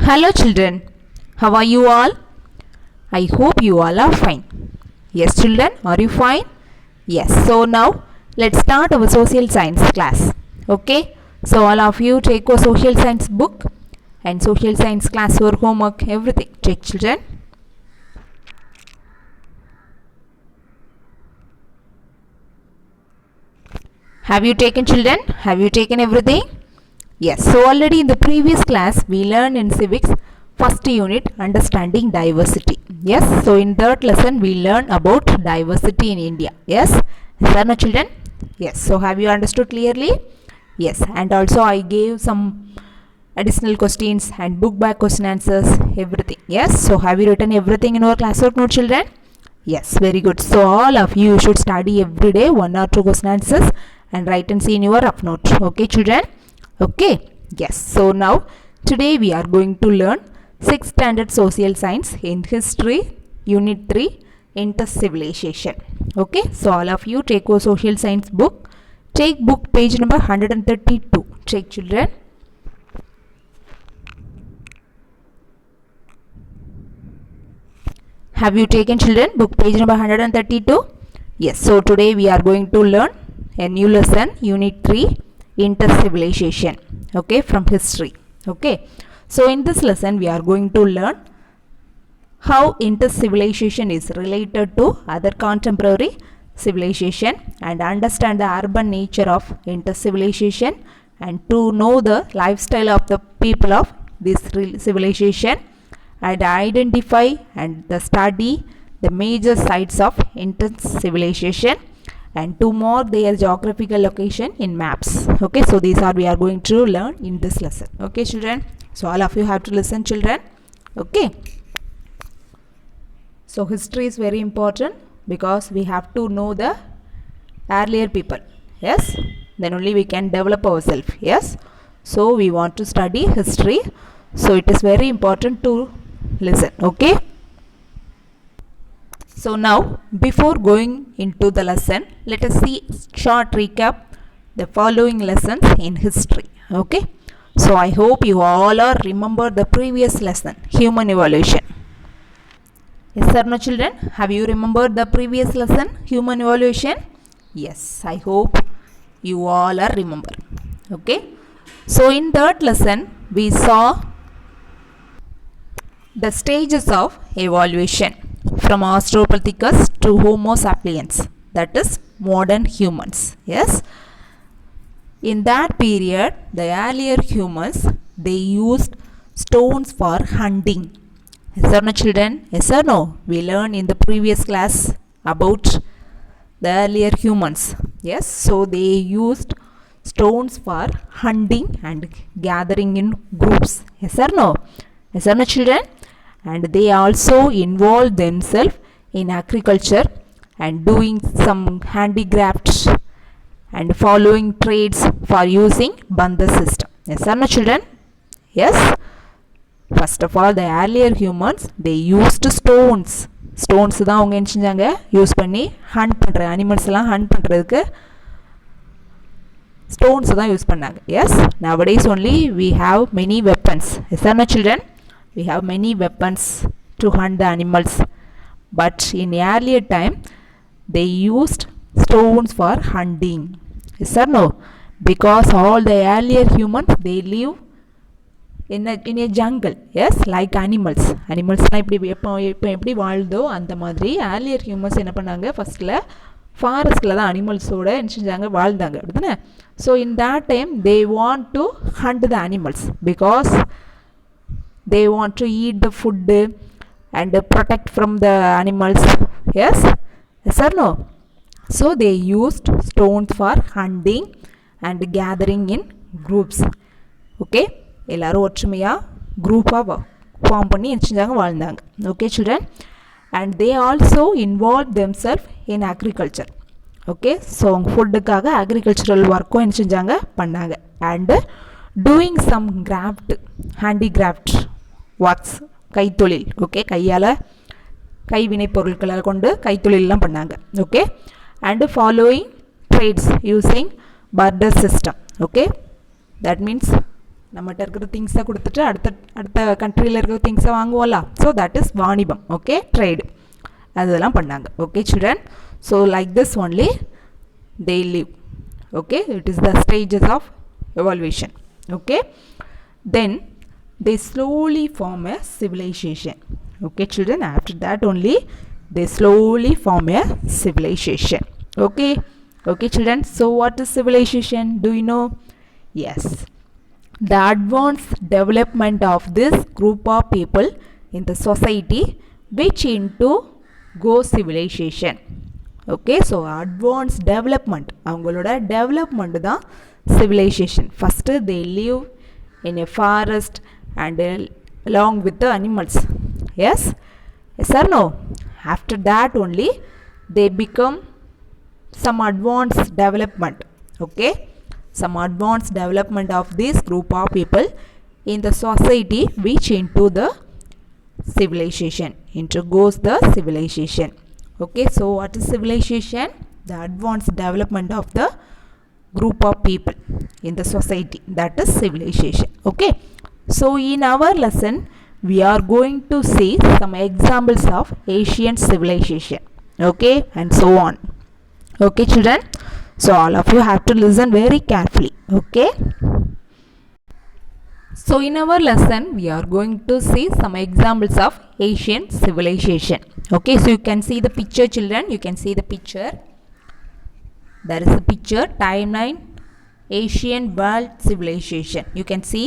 Hello children, how are you all? I hope you all are fine. Yes children, are you fine? Yes, so now let's start our social science class. Okay, so all of you take a social science book and social science class or homework, everything. Take children. Have you taken children? Have you taken everything? Yes, so already in the previous class we learned in civics first unit understanding diversity. Yes, so in that lesson we learned about diversity in India. Yes, is that no children? Yes, so have you understood clearly? Yes, and also I gave some additional questions and book back question answers, everything. Yes, so have you written everything in your classwork note children? Yes, very good. So all of you should study every day 1 or 2 question answers and write and see in your rough note. Okay children? Okay, yes. So now today we are going to learn 6th standard social science in history unit 3 intercivilization. Okay, so all of you take your social science book. Take book page number 132. Take children. Have you taken children book page number 132? Yes, so today we are going to learn a new lesson unit 3 intercivilization, okay, from history. Okay, so in this lesson we are going to learn how intercivilization is related to other contemporary civilization and understand the urban nature of intercivilization and to know the lifestyle of the people of this civilization and identify and the study the major sites of intercivilization and to mark their geographical location in maps. Okay, so these are we are going to learn in this lesson. Okay children, so all of you have to listen children. Okay, so history is very important because we have to know the earlier people. Yes, then only we can develop ourselves. Yes, so we want to study history, so it is very important to listen. Okay, so now before going into the lesson, let us see short recap the following lessons in history. Okay, so I hope you all are remember the previous lesson, human evolution. Yes or no children, have you remembered the previous lesson, human evolution? Yes, I hope you all are remember. Okay, so in that lesson we saw the stages of evolution from Australopithecus to Homo sapiens, that is modern humans. Yes, in that period the earlier humans they used stones for hunting. Yes or no children? Yes or no? We learned in the previous class about the earlier humans. Yes, so they used stones for hunting and gathering in groups. Yes or no? Yes or no children? And they also involved themselves in agriculture and doing some handicrafts and following trades for using bandha system. Yes or no children? Yes. First of all, the earlier humans they used stones. Stones தான் அவங்க என்ன செஞ்சாங்க use பண்ணி hunt பண்ணுற animals எல்லாம் hunt பண்ணுறதுக்கு stones தான் use பண்ணாங்க. Yes, nowadays only we have many weapons. Yes or no children? We have many weapons to hunt the animals, but in earlier time they used stones for hunting. Yes or no? Because all the earlier humans they live in a jungle. Yes, like animals. Animalsலாம் இப்போ எப்படி வாழ்தோ அந்த மாதிரி earlier humans என்ன பண்ணாங்க ஃபர்ஸ்ட்ல ஃபாரஸ்ட்ல தான் அனிமல்ஸோட என்ன செஞ்சாங்க வாழ்ந்தாங்க, அப்படிதானே? So in that time they want to hunt the animals because they want to eat the food and protect from the animals. Yes, yes or no? So they used stones for hunting and gathering in groups. Okay, எல்லாரும் ஒற்றுமையா குரூப்பாக form பண்ணி என்ன செஞ்சாங்க வாழ்ந்தாங்க. Okay children, and they also involved themselves in agriculture. Okay, so அவங்க ஃபுட்டுக்காக agricultural ஒர்க்கும் என்ன செஞ்சாங்க பண்ணாங்க and doing some craft, handicraft works, கைத்தொழில். ஓகே, கையால் கைவினை பொருட்களை கொண்டு கைத்தொழிலெலாம் பண்ணாங்க. Okay, and following trades using barter system. Okay, that means நம்மகிட்ட இருக்கிற திங்ஸை கொடுத்துட்டு அடுத்த கண்ட்ரியில் இருக்கிற திங்ஸை வாங்குவோம்ல. ஸோ தட் இஸ் வாணிபம். ஓகே, ட்ரேடு அதெல்லாம் பண்ணாங்க. Okay children, so like this only they live. Okay, it is the stages of evolution. Okay, then they slowly form a civilization. Okay children, after that only they slowly form a civilization. Okay, okay children, so what is civilization? Do you know? Yes, the advanced development of this group of people in the society which into go civilization. Okay, so advanced development, அவங்களோட development தான் civilization. First they live in a forest and along with the animals. Yes, yes or no? After that only they become some advanced development. Okay, some advanced development of this group of people in the society which into the civilization, into goes the civilization. Okay, so what is civilization? The advanced development of the group of people in the society, that is civilization. Okay, so in our lesson we are going to see some examples of ancient civilization. Okay, and so on. Okay children, so all of you have to listen very carefully. Okay, so in our lesson we are going to see some examples of ancient civilization. Okay, so you can see the picture children, you can see the picture. There is a picture, timeline, ancient world civilization. You can see.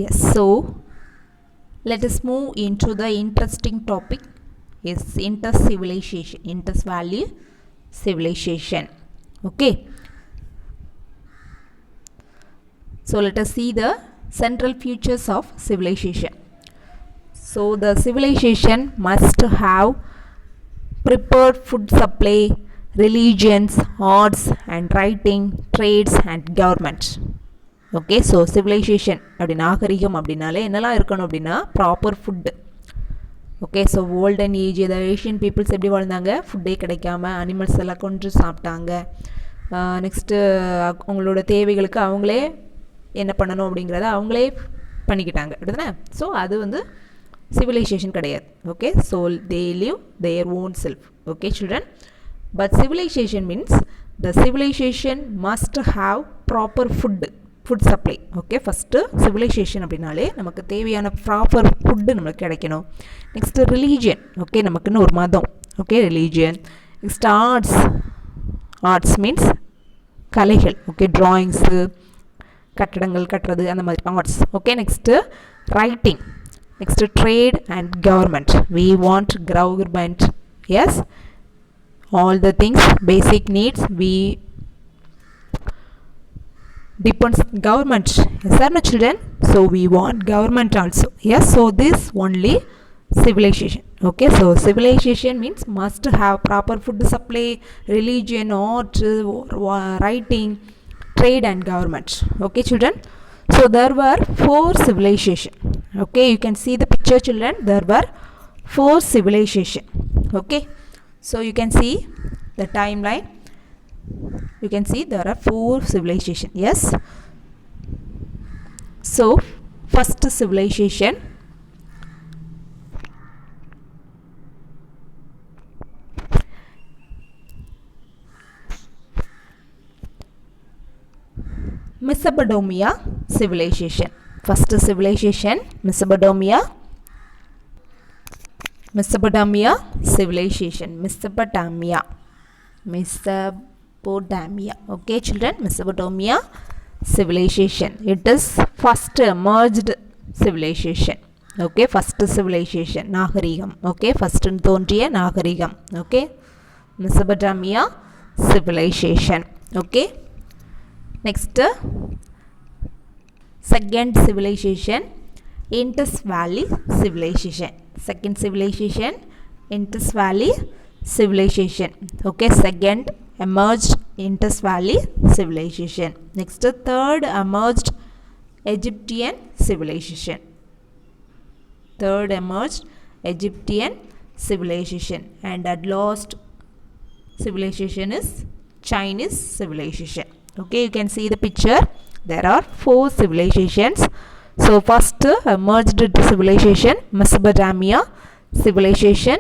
Yes, so let us move into the interesting topic is Indus civilization, Indus Valley civilization. Okay, so let us see the central features of civilization. So the civilization must have prepared food supply, religions, arts and writing, trades and government. Okay, so civilization அப்படி நாகரிகம் அப்படினாலே என்னெல்லாம் இருக்கணும் அப்படின்னா proper food. Okay, so olden age இந்த Asian peoples எப்படி வாழ்ந்தாங்க, ஃபுட்டே கிடைக்காம அனிமல்ஸ் எல்லாம் கொண்டு சாப்பிட்டாங்க. நெக்ஸ்ட்டு அவங்களோட தேவைகளுக்கு அவங்களே என்ன பண்ணணும் அப்படிங்கிறத அவங்களே பண்ணிக்கிட்டாங்க அப்படிதானே. ஸோ அது வந்து சிவிலைசேஷன் கிடையாது. Okay, so they live their own self. Okay children, but civilisation means the civilisation must have proper food supply. Okay, first civilisation அப்படின்னாலே நமக்கு தேவையான ப்ராப்பர் ஃபுட்டு நம்மளுக்கு கிடைக்கணும். Next religion. ஓகே, நமக்குன்னு ஒரு மதம். Okay, religion. Next arts means கலைகள். Okay, drawings, கட்டடங்கள் கட்டுறது அந்த மாதிரி arts. Okay, next writing. Next trade and government. We want government. Yes, all the things basic needs we depends government. Yes or no children? So we want government also. Yes, so this only civilization. Okay, so civilization means must have proper food supply, religion, art, writing, trade and government. Okay children, so there were 4 civilization. Okay, you can see the picture children, there were 4 civilization. Okay, so you can see the timeline. You can see there are 4 civilization. Yes, so first civilization, Mesopotamia civilization. First civilization, Mesopotamia civilization. Mesopotamia. Okay children, Mesopotamia civilization. It is first emerged civilization. Okay, first civilization, நாகரிகம். Okay, first தோன்றிய நாகரிகம். Okay, Mesopotamia civilization. Okay, next second civilization, Indus Valley civilization. Second civilization, Indus Valley civilization. Okay, second emerged Indus Valley civilization. Next third emerged Egyptian civilization. Third emerged Egyptian civilization, and at last civilization is Chinese civilization. Okay, you can see the picture. There are 4 civilizations. So first emerged civilization, Mesopotamia civilization.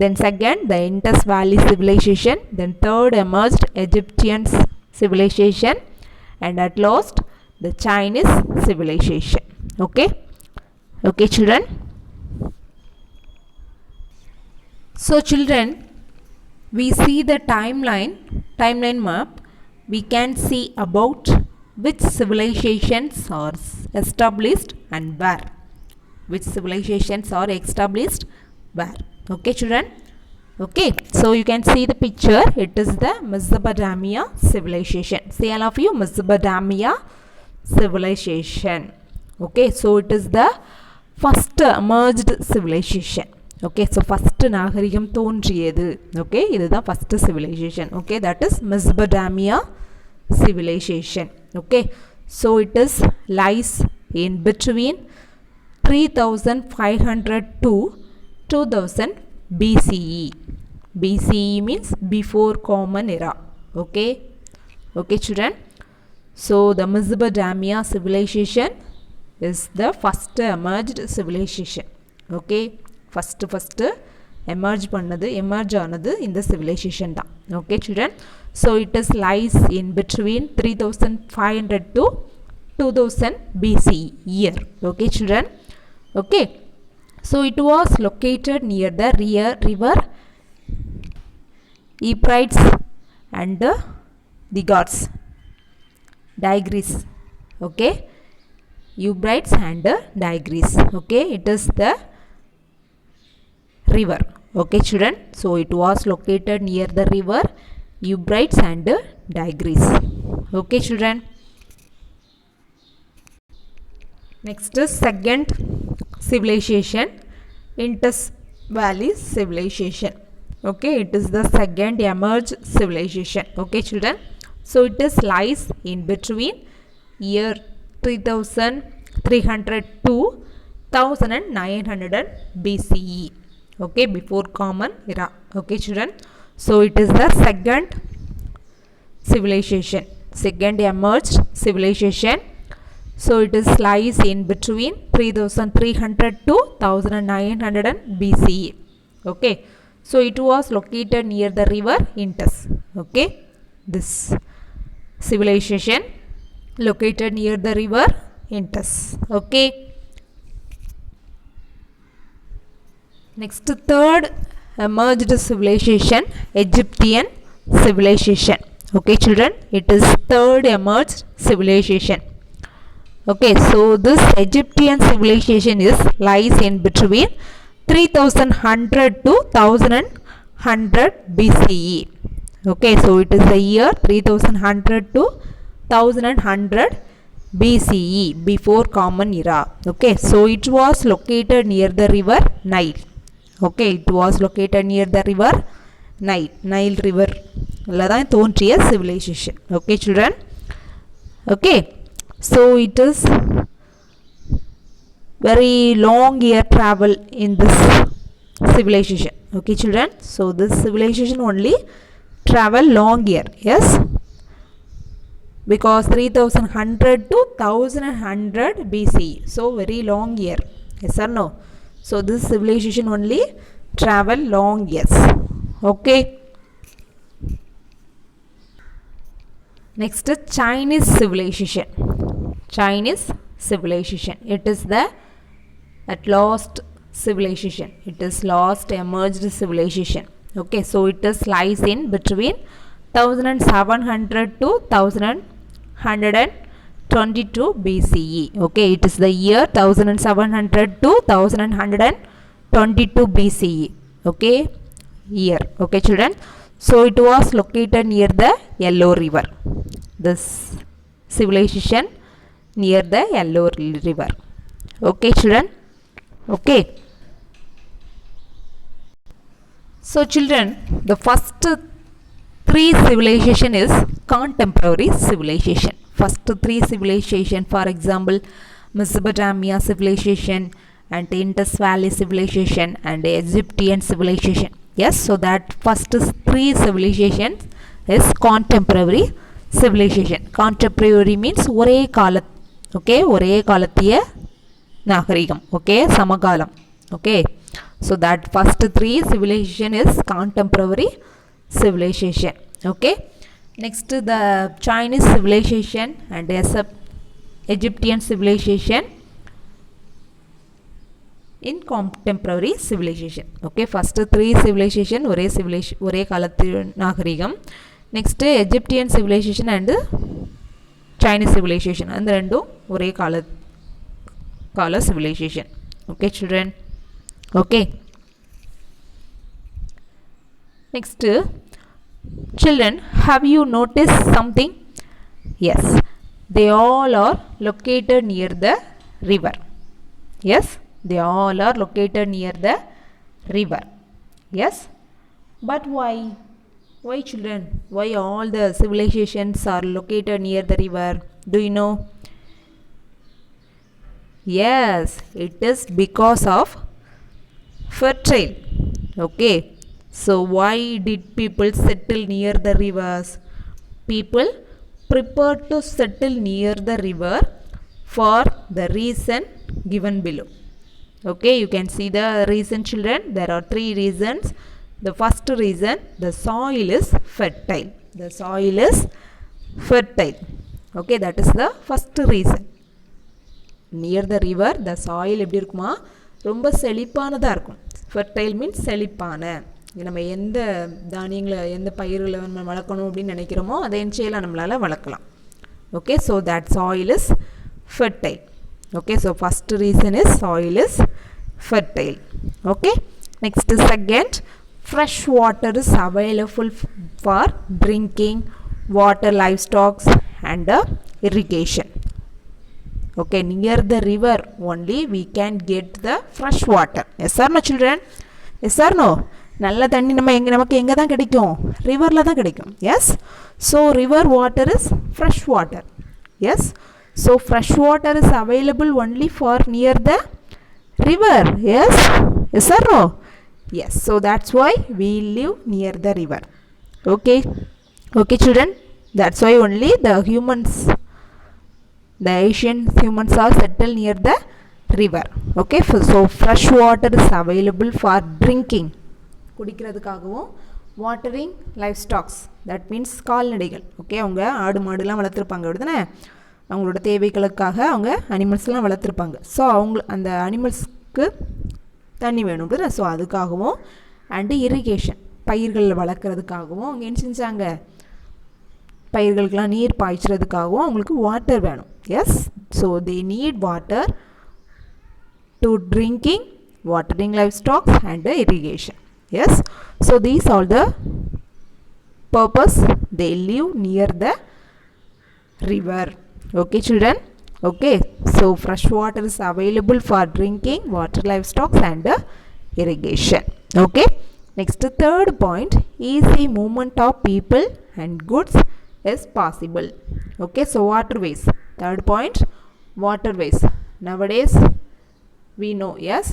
Then second, the Indus Valley civilization. Then third emerged Egyptian civilization. And at last, the Chinese civilization. Okay. Okay, children. So children, we see the timeline map. We can see about which civilizations are established and where. Which civilizations are established where. Okay, children. Okay, so you can see the picture. It is the Mesopotamia civilization. See all of you, Mesopotamia civilization. Okay, so it is the first emerged civilization. Okay, so first நாகரிகம் தோன்றியது. Okay, இதுதான் first civilization. Okay, that is Mesopotamia civilization. Okay, so it is lies in between 3500 to 2000 BCE. BCE means before common era. Okay, okay, children. So the Mesopotamia civilization is the first emerged civilization. Okay, first emerge ஆனது இந்த civilization தான். Okay, children. So it is lies in between 3500 to 2000 BCE year. Okay, children. Okay, so it was located near the river Euphrates and the Tigris. Okay, Euphrates and Tigris. Okay, it is the river. Okay, children. So it was located near the river Euphrates and Tigris. Okay, children. Next is second civilization, Indus Valley civilization. Okay, it is the second emerged civilization. Okay, children. So it is lies in between year 3300 to 1900 BCE. Okay, before common era. Okay, children. So it is the second civilization, second emerged civilization. So it is lies in between 3300 to 1900 BCE. Okay, so it was located near the river Indus. Okay, this civilization located near the river Indus. Okay. Next, third emerged civilization, Egyptian civilization. Okay, children, it is third emerged civilization. Okay, so this Egyptian civilization is lies in between 3100 to 1100 BCE. Okay, so it is the year 3100 to 1100 BCE, before common era. Okay, so it was located near the river Nile. Okay, it was located near the river Nile river ladhaan thonriya civilization. Okay, children. Okay, so it is very long year travel in this civilization. Okay, children. So this civilization only travel long year. Yes, because 3100 to 1100 BCE. So very long year. Yes or no? So this civilization only travel long years. Okay. Next, Chinese civilization. Chinese civilization. It is the at last civilization. It is last emerged civilization. Okay, so it is lies in between 1700 to 1122 BCE. Okay, it is the year 1700 to 1122 BCE. Okay, year. Okay, children. So it was located near the Yellow River. This civilization near the Yellow River. Okay, children. Okay. So children, the first 3 civilization is contemporary civilization. First 3 civilization, for example, Mesopotamia civilization and Indus Valley civilization and Egyptian civilization. Yes, so that first 3 civilizations is contemporary civilization. Contemporary means ஒரே கால, okay, ஒரே காலத்திய நாகரிகம், okay, சமகாலம், okay. So that first three civilization is contemporary civilization, okay. Next the Chinese civilization and Egyptian civilization in contemporary civilization, okay. First three civilization ஒரே civilization ஒரே காலத்து நாகரிகம். Next Egyptian civilization and Chinese civilization, அந்த ரெண்டும் ஒரே கால civilization, okay children, okay. Next, children, have you noticed something? Yes, they all are located near the river. Yes, they all are located near the river. Yes, but why? Why children? Why all the civilizations are located near the river? Do you know? Yes, it is because of fertile, okay. So why did people settle near the rivers? People prepared to settle near the river for the reason given below, okay. You can see the reason children. There are three reasons. The first reason, the soil is fertile. The soil is fertile, okay. That is the first reason. Near the river the soil எப்படி இருக்குமா, ரொம்ப செழிப்பானதாக இருக்கும். fertile means செழிப்பான. நம்ம எந்த தானியங்களை எந்த பயிர்களை நம்ம வளர்க்கணும் அப்படின்னு நினைக்கிறோமோ அதை என்ச்சையெல்லாம் நம்மளால் வளர்க்கலாம், okay. So that soil is fertile, okay. So first reason is soil is fertile, okay. Next second, fresh water is available for drinking, water, livestock and irrigation, okay. Near the river only we can get the fresh water. Yes or no children? Yes or no? நல்ல தண்ணி நமக்கு எங்கே தான் கிடைக்கும்? ரிவரில் தான் கிடைக்கும். Yes, so river water is fresh water. Yes, so fresh water is available only for near the river. Yes, yes or no? Yes, so that's why we live near the river, okay. Okay children, that's why only the humans, the Asian humans are settled near the river, okay. So fresh water is available for drinking, குடிக்கிறதுக்காகவும், watering livestock, that means கால்நடைகள், okay. அவங்க ஆடு மாடுலாம் வளர்த்துருப்பாங்க அப்படிதானே, அவங்களோட தேவைகளுக்காக அவங்க அனிமல்ஸ்லாம் வளர்த்துருப்பாங்க. So அந்த அனிமல்ஸ்க்கு தண்ணி வேணும் அப்படின்னா, ஸோ அதுக்காகவும் அண்டு இரிகேஷன் பயிர்கள் வளர்க்குறதுக்காகவும் அவங்க என்ன செஞ்சாங்க, பயிர்களுக்கெலாம் நீர் பாய்ச்சறதுக்காகவும் அவங்களுக்கு வாட்டர் வேணும். Yes, so they need water to drinking, watering livestock and irrigation. Yes, so these are the purpose they live near the river, okay children, okay. So fresh water is available for drinking, water, livestock and irrigation, okay. Next, third point, easy movement of people and goods is possible, okay. So waterways, third point, waterways. Nowadays we know, yes,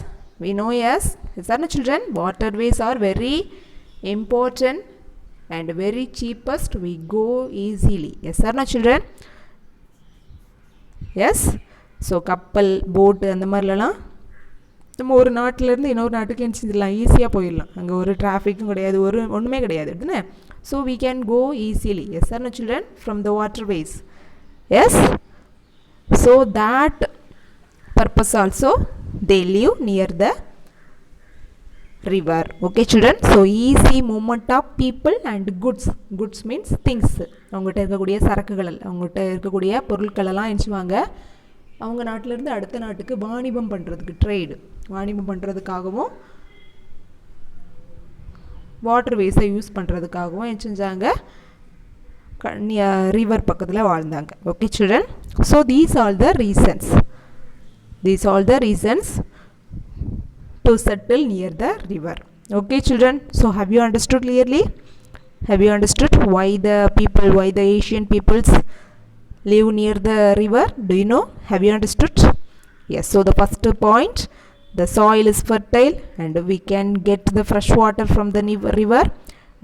we know, yes, is that no children? Waterways are very important and very cheapest, we go easily. Yes or no children? Yes, so கப்பல், போட்டு அந்த மாதிரிலாம் நம்ம ஒரு நாட்டிலேருந்து இன்னொரு நாட்டுக்கு என்ன செஞ்சிடலாம், ஈஸியாக போயிடலாம். அங்கே ஒரு டிராஃபிக்கும் கிடையாது, ஒன்றுமே கிடையாது அப்படின்னா. So we can go easily. Yes or no children? From the waterways. Yes, so that purpose also they live near the river, okay children. So easy movement of people and goods. Goods means things. அவங்ககிட்ட இருக்கக்கூடிய சரக்குகள், அவங்ககிட்ட இருக்கக்கூடிய பொருட்கள் எல்லாம் எஞ்சுவாங்க அவங்க நாட்டிலேருந்து அடுத்த நாட்டுக்கு வாணிபம் பண்ணுறதுக்கு, ட்ரேடு வாணிபம் பண்ணுறதுக்காகவும் வாட்டர்வேஸை யூஸ் பண்ணுறதுக்காகவும் என்ன செஞ்சாங்க, ரிவர் பக்கத்தில் வாழ்ந்தாங்க, okay children. So these all the reasons, these all the reasons to settle near the river, okay children. So have you understood clearly? Have you understood why the people, why the Asian peoples live near the river? Do you know? Have you understood? Yes, so the first point, the soil is fertile and we can get the fresh water from the river,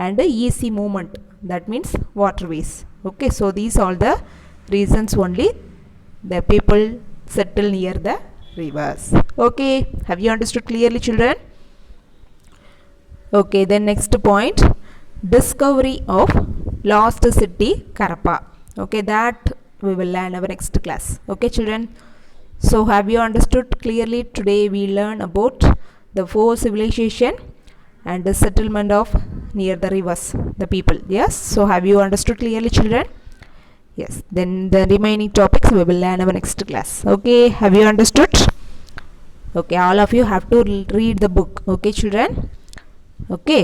and easy movement, that means waterways. Okay, so these are the reasons only the people settle near the rivers. Okay, have you understood clearly, children? Okay, then next point, discovery of lost city Karapa. Okay, that we will learn our next class. Okay, children, so have you understood clearly? Today we learn about the 4 civilization and the settlement of near the rivers, the people. Yes, so have you understood clearly, children? Yes, then the remaining topics we will learn our next class. Okay, have you understood? Okay, all of you have to read the book. Okay, children? Okay,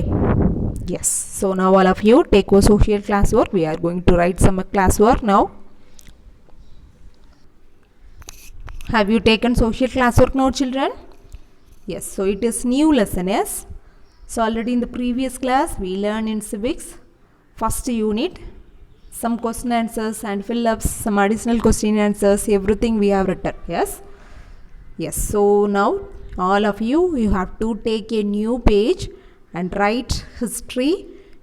yes, so now all of you take your social classwork. We are going to write some classwork now. Have you taken social classwork now, children? Yes, so it is new lesson. Yes, so already in the previous class we learned in civics first unit some question answers and fill-ups, some additional question answers, everything we have written. Yes, yes, so now all of you have to take a new page and write history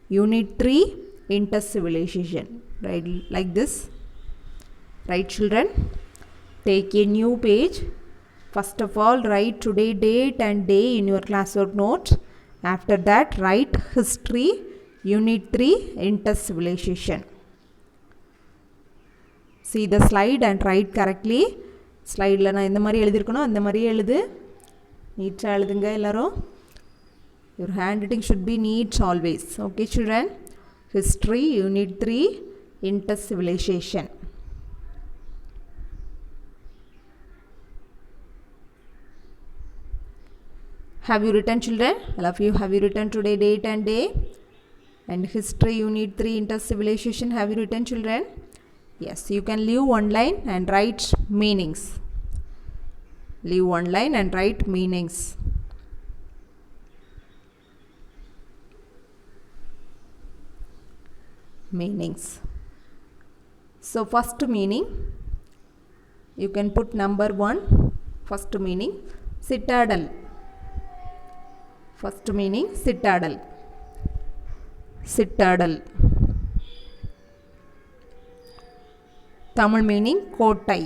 unit 3 inter-civilization, right, like this. Right, children, take a new page. First of all, write today date and day in your classwork note. After that, write history unit 3 inter-civilization. See the slide and write correctly. Slide la na indha mari eludhirukano andha mari eludhu, neat ah eludunga ellarum. Your handwriting should be neat always. Okay, children, history unit 3 inter-civilization. Have you written, children? All of you, have you written today date and day? And history unit 3 inter-civilization, have you written, children? Yes, you can leave one line and write meanings. Leave one line and write meanings. Meanings. So first meaning, you can put number 1. First meaning, citadel. First meaning, citadel. Citadel. Tamil meaning, kotai.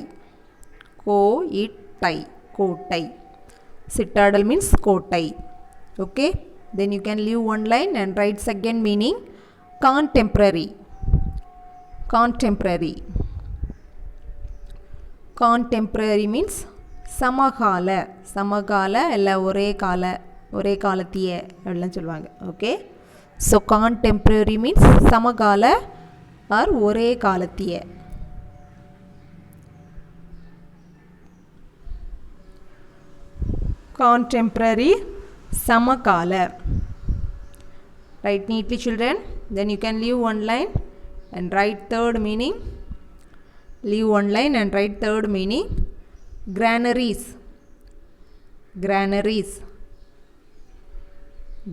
Ko-it-tai. Kotai. Citadel means kotai. Okay, then you can leave one line and write second meaning, contemporary. Contemporary. Contemporary means samagala. Samagala ella ore kala, ore kalathiye appadina solvaanga. Okay, so contemporary means samagala or ore kalathiye. Contemporary, samakala. Write neatly, children. Then you can leave one line and write third meaning. Leave one line and write third meaning, granaries. Granaries.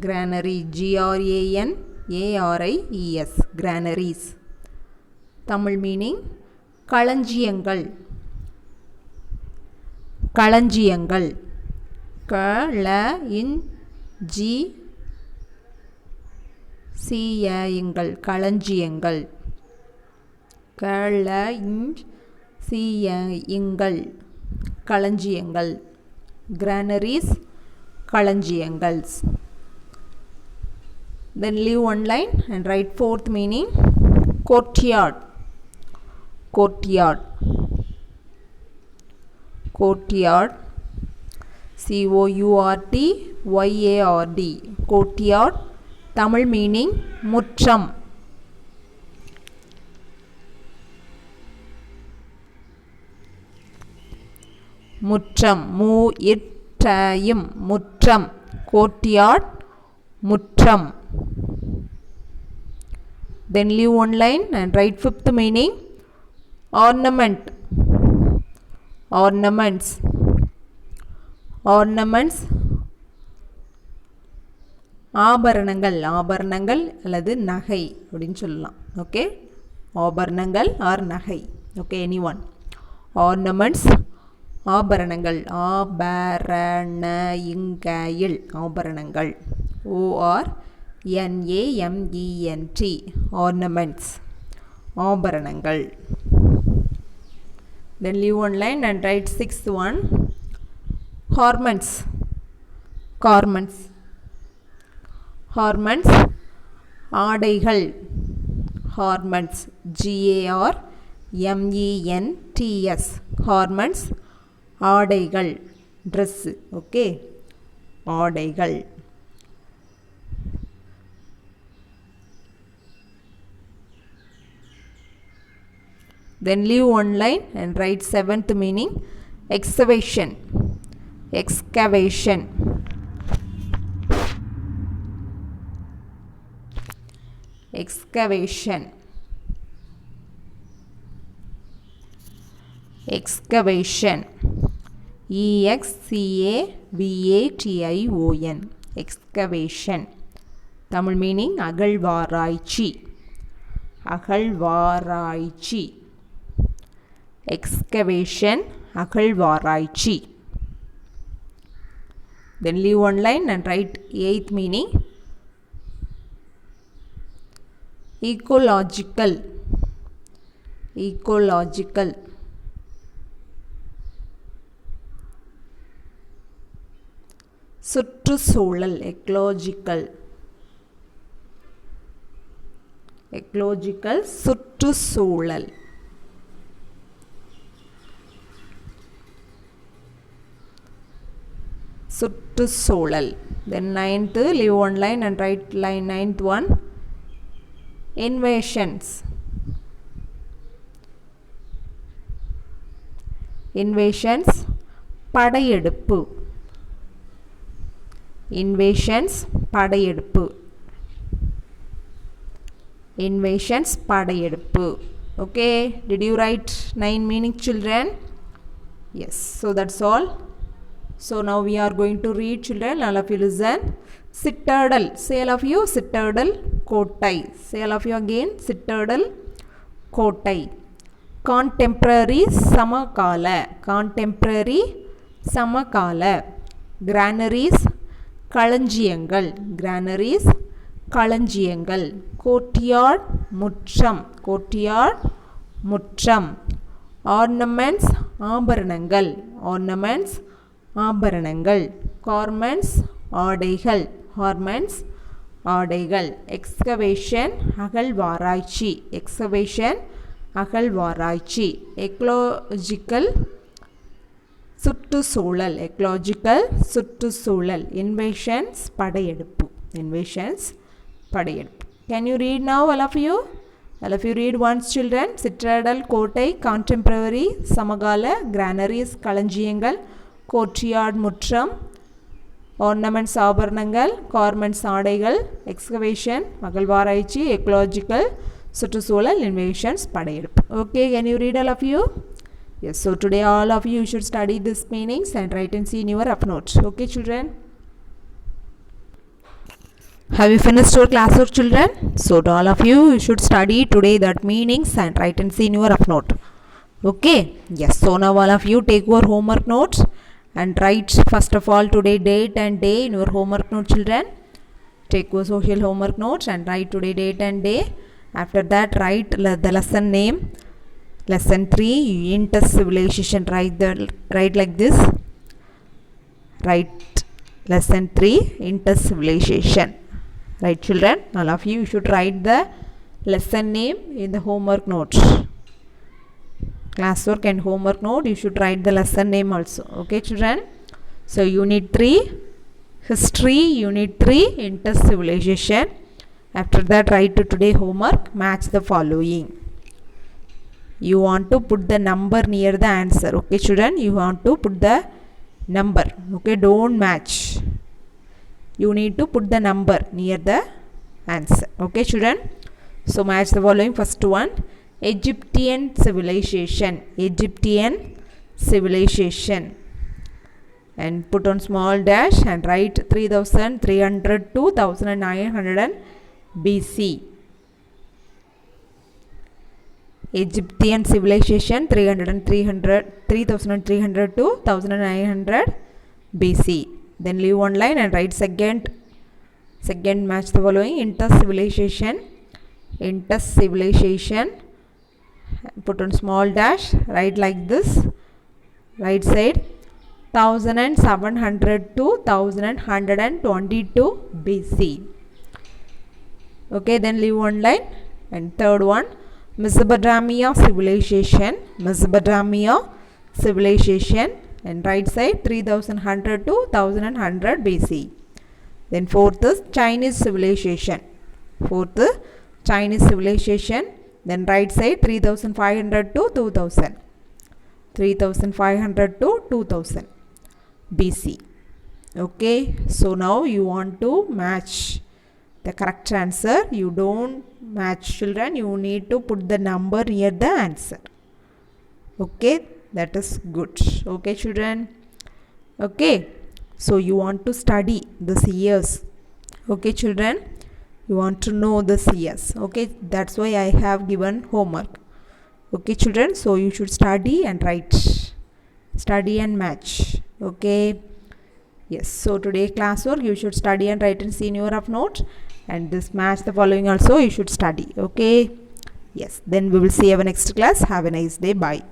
Granary, G-R-A-N-A-R-I-E-S. Granaries. Tamil meaning, களஞ்சியங்கள். களஞ்சியங்கள். களஞ்சியங்கள். களஞ்சியங்கள். களஞ்சியங்கள். களஞ்சியங்கள். Granaries, களஞ்சியங்கள். Then leave one line and write fourth meaning, courtyard. Courtyard. Courtyard. C-O-U-R-T-Y-A-R-D. Courtyard. Tamil meaning, முற்றம். முற்றம். மு-இட்-ட-யும். முற்றம். Courtyard, முற்றம். Then leave one line and write fifth meaning, ornament. Ornaments. Ornaments. ஆபரணங்கள். ஆபரணங்கள் அல்லது நகை அப்படின்னு சொல்லலாம். ஓகே, ஆபரணங்கள் ஆர் நகை. Okay, any one. ஆர்னமெண்ட்ஸ், ஆபரணங்கள். ஆபரண இங்கையில் ஆபரணங்கள். OR NAMENT ornaments ஆபரணங்கள். Then leave one line and write sixth one. Garments. Garments. Garments. ஆடைகள். Garments. GARMENTS. Garments. ஆடைகள். Dress. Okay. ஆடைகள். Then leave one line and write seventh meaning. Excavation. Excavation. Excavation. Excavation. EXCAVATION. Excavation. Tamil meaning அகழ்வாராய்ச்சி. அகழ்வாராய்ச்சி. Excavation. அகழ்வாராய்ச்சி. Then leave one line and write eighth meaning. Ecological. Ecological. சுற்றுச்சூழல். Ecological. Ecological. சுற்றுச்சூழல். சுற்றுச்சூழல். Then ninth, leave one line and write line ninth one. Invasions. Invasions. படையெடுப்பு. Invasions. படையெடுப்பு. Invasions. படையெடுப்பு. Okay, did you write 9 meaning, children? Yes, so that's all. So now we are going to read, children. All of you listen. Citadel. Say all of you. Citadel. Kotai. Say all of you again. Citadel. Kotai. Contemporary. Samakala. Contemporary. Samakala. Granaries. Kalanjiyangal. Granaries. Kalanjiyangal. Courtyard. Mutram. Courtyard. Mutram. Ornaments. ஆபரணங்கள். Ornaments. ஆபரணங்கள். Garments. ஆடைகள். Garments. ஆடைகள். Excavation. அகழ்வாராய்ச்சி. Excavation. அகழ்வாராய்ச்சி. Ecological. சுற்றுச்சூழல். Ecological. சுற்றுச்சூழல். Invasions. படையெடுப்பு. Invasions. படையெடுப்பு. Can you read now, all of you? All of you read once, children. Citadel, கோட்டை, contemporary, சமகால, granaries, களஞ்சியங்கள், courtyard, முற்றம், ornaments, ஆபரணங்கள், garments, ஆடைகள், excavation, அகழ்வாராய்ச்சி, ecological, சுற்றுச்சூழல், invasions, படையெடுப்பு. Okay, can you read all of you? Yes, so today all of you should study these meanings and write and see in your rough notes. Okay, children? Have you finished your classwork, children? So to all of you, you should study today that meanings and write and see in your rough note. Okay? Yes, so now all of you take your homework notes and write first of all today date and day in your homework note, children. Take your social homework notes and write today date and day. After that, write the lesson name. Lesson 3, Indus civilization. Write like this. Write lesson 3, Indus civilization. Right, children? All of you should write the lesson name in the homework notes. Classwork and homework note, you should write the lesson name also. Okay, children? So, Unit 3, History. Unit 3, Indus civilization. After that, write to today homework. Match the following. You want to put the number near the answer. Okay, children? You want to put the number. Okay, don't match. You need to put the number near the answer. Okay, children? So match the following. First one, Egyptian civilization. Egyptian civilization. And put on small dash and write 3300 to 1900 BC. Egyptian civilization 3300 to 1900 BC. Then leave one line and write Second, match the following: inter-civilization, put on small dash, write like this, right side 1700 to 1122 BC. Okay, then leave one line. And third one, Mesopotamia civilization, and right side 3100 to 1100 BC. Then fourth is Chinese civilization, then right side 3500 to 2000, 3500 to 2000 BC. Okay, so now you want to match the correct answer. You don't match, children, you need to put the number near the answer. Okay, that is good. Okay, children. Okay, so you want to study this years. Okay, children, you want to know this years. Okay, that's why I have given homework. Okay, children, so you should study and write, study and match. Okay, yes, so today classwork you should study and write in senior of note, and this match the following also you should study. Okay, yes, then we will see our next class. Have a nice day. Bye.